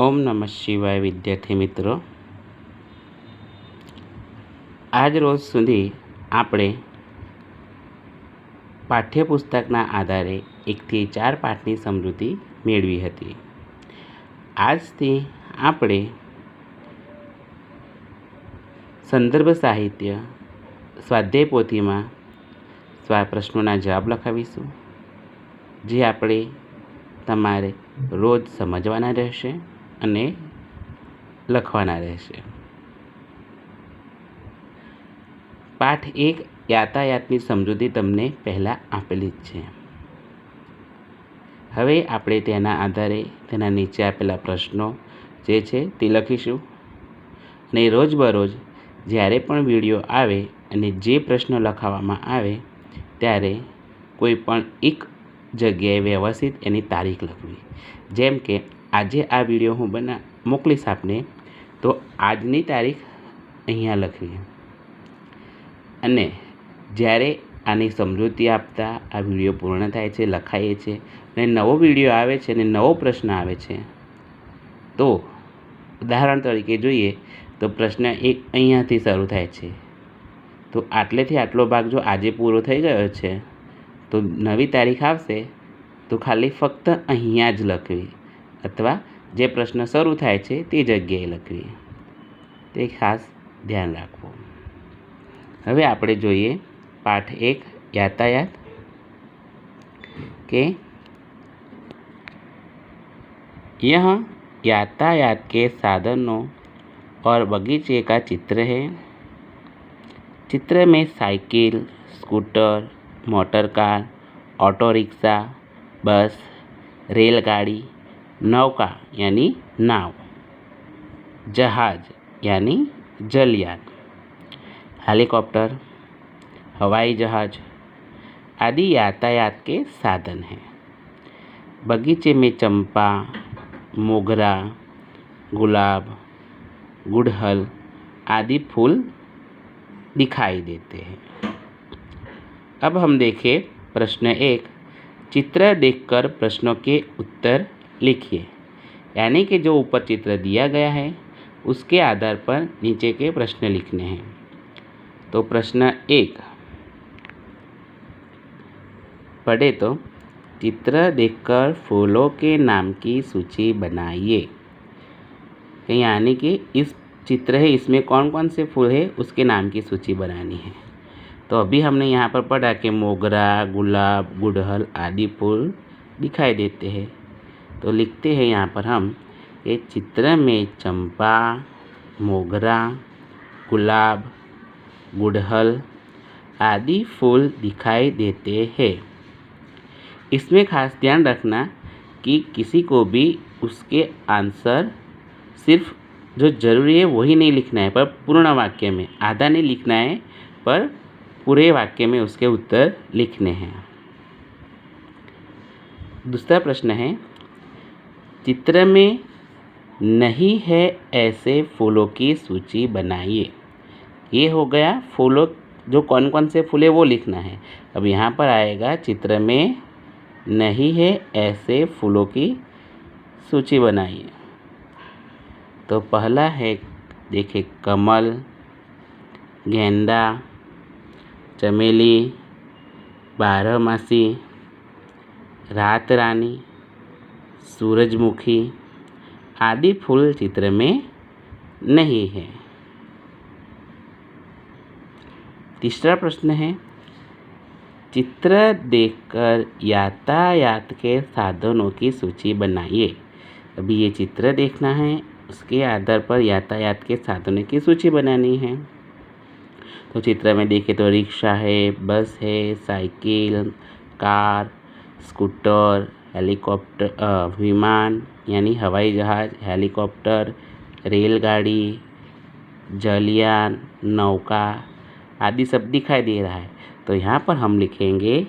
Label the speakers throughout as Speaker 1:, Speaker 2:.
Speaker 1: ओम नमः शिवाय विद्यार्थी मित्रों, आज रोज सुधी આપણે પાઠ્યપુસ્તકના આધારે 1 થી 4 પાઠની સમૃદ્ધિ મેળવી હતી। આજથી આપણે સંદર્ભ સાહિત્ય સ્વાધ્યાય પોથીમાં પ્રશ્નોના જવાબ લખાવીશું, જે આપણે તમારે રોજ સમજવાના રહેશે અને લખવાના રહેશે। પાઠ 1 यातायातनी समृद्धि तमने पहला आपेली है। हवे आपणे तेना आधारे तेना नीचे आपेला प्रश्नों जे छे ते लखीशुं अने रोज बरोज ज्यारे पण विडियो आवे अने जे प्रश्न लखावामां आवे त्यारे कोई पण एक जग्याए व्यवस्थित एनी तारीख लखवी। जेम के आजे आ विडियो हूँ मोकलीश आपने, तो आजनी तारीख अहींया लखवी अने જ્યારે આની સમૃદ્ધિ આપતા આ વિડીયો પૂર્ણ થાય છે, લખાઈએ છે અને નવો વિડીયો આવે છે અને નવો પ્રશ્ન આવે છે, તો ઉદાહરણ તરીકે જોઈએ તો પ્રશ્ન 1 અહીંયાથી શરૂ થાય છે, તો આટલેથી આટલો ભાગ જો આજે પૂરો થઈ ગયો છે તો નવી તારીખ આવશે તો ખાલી ફક્ત અહીંયા જ લખવી અથવા જે પ્રશ્ન શરૂ થાય છે તે જગ્યાએ લખવી, તે ખાસ ધ્યાન રાખવું। હવે આપણે જોઈએ पाठ 1 यातायात के। यह यातायात के साधनों और बगीचे का चित्र है। चित्र में cycle, scooter, motor car, auto rickshaw, बस, रेलगाड़ी, नौका यानी नाव, जहाज यानी जलयान, हेलीकॉप्टर, हवाई जहाज आदि यातायात के साधन हैं। बगीचे में चंपा, मोगरा, गुलाब, गुड़हल आदि फूल दिखाई देते हैं। अब हम देखें प्रश्न 1। चित्र देखकर प्रश्नों के उत्तर लिखिए। यानी कि जो ऊपर चित्र दिया गया है उसके आधार पर नीचे के प्रश्न लिखने हैं। तो प्रश्न 1 पढ़े तो चित्र देखकर फूलों के नाम की सूची बनाइए। यानी कि इस चित्र है, इसमें कौन कौन से फूल है उसके नाम की सूची बनानी है। तो अभी हमने यहाँ पर पढ़ा कि मोगरा, गुलाब, गुड़हल आदि फूल दिखाई देते हैं। तो लिखते हैं यहाँ पर हम कि चित्र में चंपा, मोगरा, गुलाब, गुड़हल आदि फूल दिखाई देते हैं। इसमें खास ध्यान रखना कि किसी को भी उसके आंसर सिर्फ जो ज़रूरी है वही नहीं लिखना है, पर पूर्ण वाक्य में, आधा नहीं लिखना है पर पूरे वाक्य में उसके उत्तर लिखने हैं। दूसरा प्रश्न है, चित्र में नहीं है ऐसे फूलों की सूची बनाइए। ये हो गया फूलों, जो कौन कौन से फूल है वो लिखना है। अब यहाँ पर आएगा चित्र में नहीं है ऐसे फूलों की सूची बनाइए। तो पहला है, देखिए, कमल, गेंदा, चमेली, बारहमासी, रात रानी, सूरजमुखी आदि फूल चित्र में नहीं है। तीसरा प्रश्न है, चित्र देखकर यातायात के साधनों की सूची बनाइए। अभी ये चित्र देखना है, उसके आधार पर यातायात के साधनों की सूची बनानी है। तो चित्र में देखें तो रिक्शा है, बस है, साइकिल, कार, स्कूटर, हेलीकॉप्टर, विमान यानी हवाई जहाज, हेलीकॉप्टर, रेलगाड़ी, जलयान, नौका आदि सब दिखाई दे रहा है। तो यहाँ पर हम लिखेंगे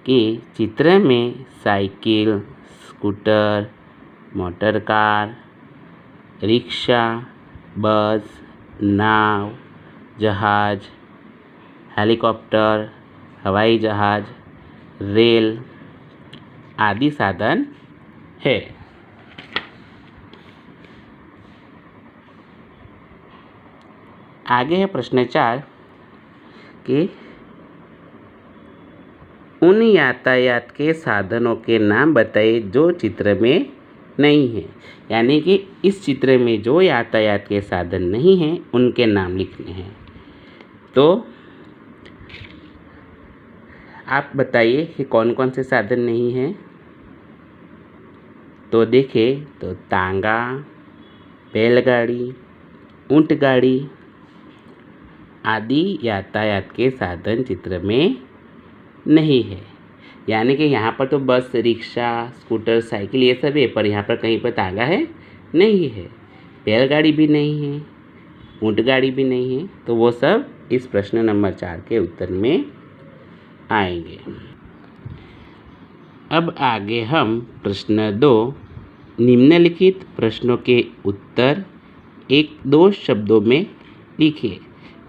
Speaker 1: कि चित्र में cycle, scooter, motor car, rickshaw, बस, नाव, जहाज, हेलीकॉप्टर, हवाई जहाज, रेल आदि साधन है। आगे है प्रश्न 4 कि उन यातायात के साधनों के नाम बताइए जो चित्र में नहीं है। यानी कि इस चित्र में जो यातायात के साधन नहीं हैं उनके नाम लिखने हैं। तो आप बताइए कि कौन कौन से साधन नहीं हैं। तो देखें तो तांगा, बैलगाड़ी, ऊंट गाड़ी आदि यातायात के साधन चित्र में नहीं है। यानी कि यहाँ पर तो बस, रिक्शा, स्कूटर, साइकिल ये सब है, पर यहाँ पर कहीं पर तांगा है नहीं है, बैलगाड़ी भी नहीं है, ऊंट गाड़ी भी नहीं है। तो वो सब इस प्रश्न नंबर 4 के उत्तर में आएंगे। अब आगे हम प्रश्न 2 निम्नलिखित प्रश्नों के उत्तर 1-2 शब्दों में लिखिए।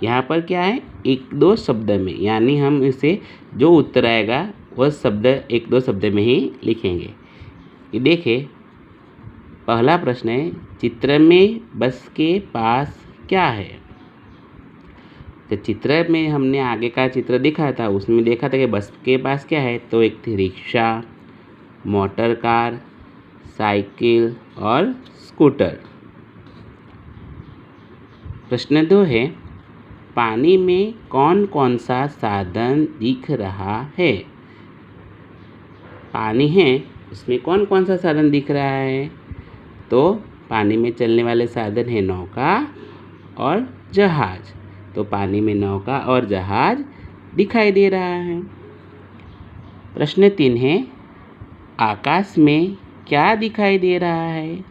Speaker 1: यहाँ पर क्या है, 1-2 शब्द में, यानी हम इसे जो उत्तर आएगा वह शब्द 1-2 शब्द में ही लिखेंगे। ये देखिए पहला प्रश्न है, चित्र में बस के पास क्या है। तो चित्र में हमने आगे का चित्र देखा था, उसमें देखा था कि बस के पास क्या है। तो एक थी रिक्शा, मोटर कार, साइकिल और स्कूटर। प्रश्न 2 है, पानी में कौन कौन सा साधन दिख रहा है। पानी है, उसमें कौन कौन सा साधन दिख रहा है। तो पानी में चलने वाले साधन है नौका और जहाज। तो पानी में नौका और जहाज दिखाई दे रहा है। प्रश्न 3 है, आकाश में क्या दिखाई दे रहा है।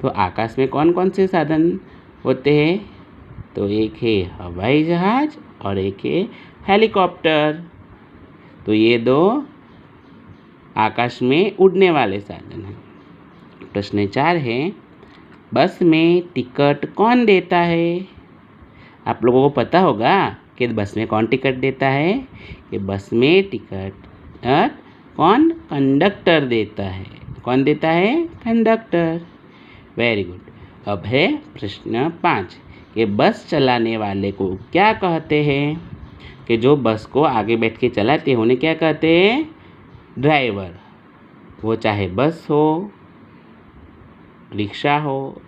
Speaker 1: तो आकाश में कौन कौन से साधन होते हैं। तो एक है हवाई जहाज और एक है हेलीकॉप्टर। तो ये 2 आकाश में उड़ने वाले साधन हैं। प्रश्न 4 है, बस में टिकट कौन देता है। आप लोगों को पता होगा कि बस में कौन टिकट देता है। कि बस में टिकट कौन, कंडक्टर देता है। कौन देता है, कंडक्टर। Very good. अब है प्रश्न 5 कि बस चलाने वाले को क्या कहते हैं। कि जो बस को आगे बैठ के चलाते हैं उन्हें क्या कहते हैं, ड्राइवर। वो चाहे बस हो, रिक्शा हो,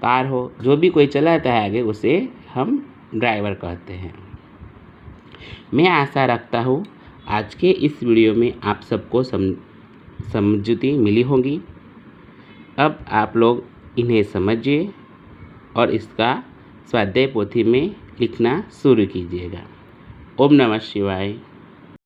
Speaker 1: कार हो, जो भी कोई चलाता है आगे उसे हम ड्राइवर कहते हैं। मैं आशा रखता हूँ आज के इस वीडियो में आप सबको समझती मिली होगी। अब आप लोग इन्हें समझिए और इसका स्वाध्याय पोथी में लिखना शुरू कीजिएगा। ओम नमः शिवाय।